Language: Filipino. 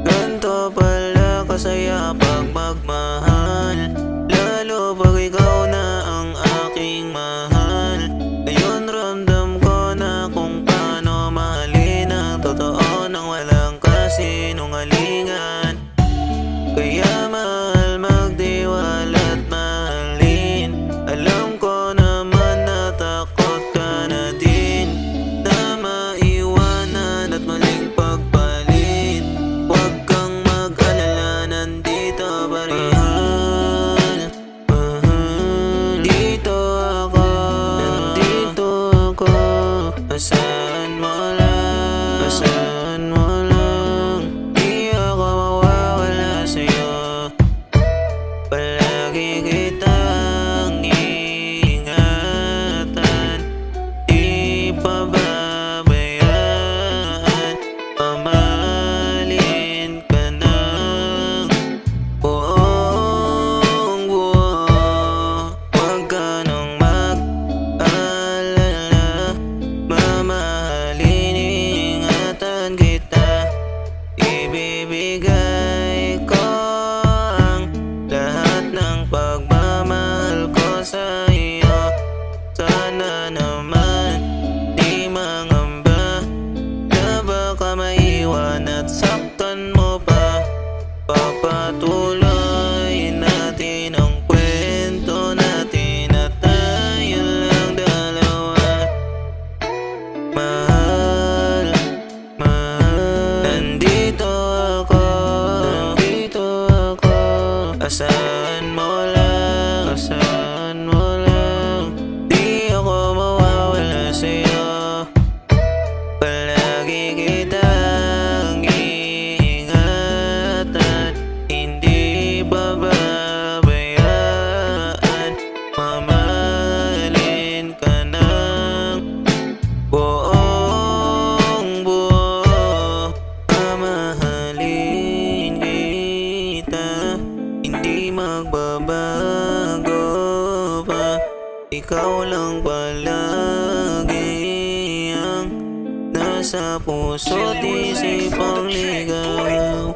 Ganto pala kasaya pag magmahal, lalo pag ikaw na ang aking mahal. Ngayon ramdam ko na kung paano mahalin ang totoo nang walang kasinungalingan. Kaya mahal magtiwala at mahalin. Alam ko naman na takot ka na din na maiwanan at maling pagpalit. Huwag kang mag-alala, nandito pa rin. Mahal, dito ako, nandito ako. Asahan mo lang, asahan mo lang. Di ako mawawala sa'yo. Palagi kitang iingatan, di pababayaan. Mamahalin ka ng buong buo. Huwag ka nang mag-alala, mamahalin, ingatan kita. Ibibigay ko ang lahat ng pagmamahal ko sa iyo. Sana naman di mangamba na baka maiwan at saktan mo pa. Papatuloy natin ang kwento natin at tayo lang dalawa. Mahal, mahal, nandito ako, nandito ako. Asahan mo lang, asahan mo lang. Di ako mawawala sa'yo. Palagi kitang iingatan, hindi bababayaan. Mamahalin ka ng buong buo. Mamahalin kita, hindi magbabago pa. Ikaw lang palagi ang nasa puso't isip ang ligaw.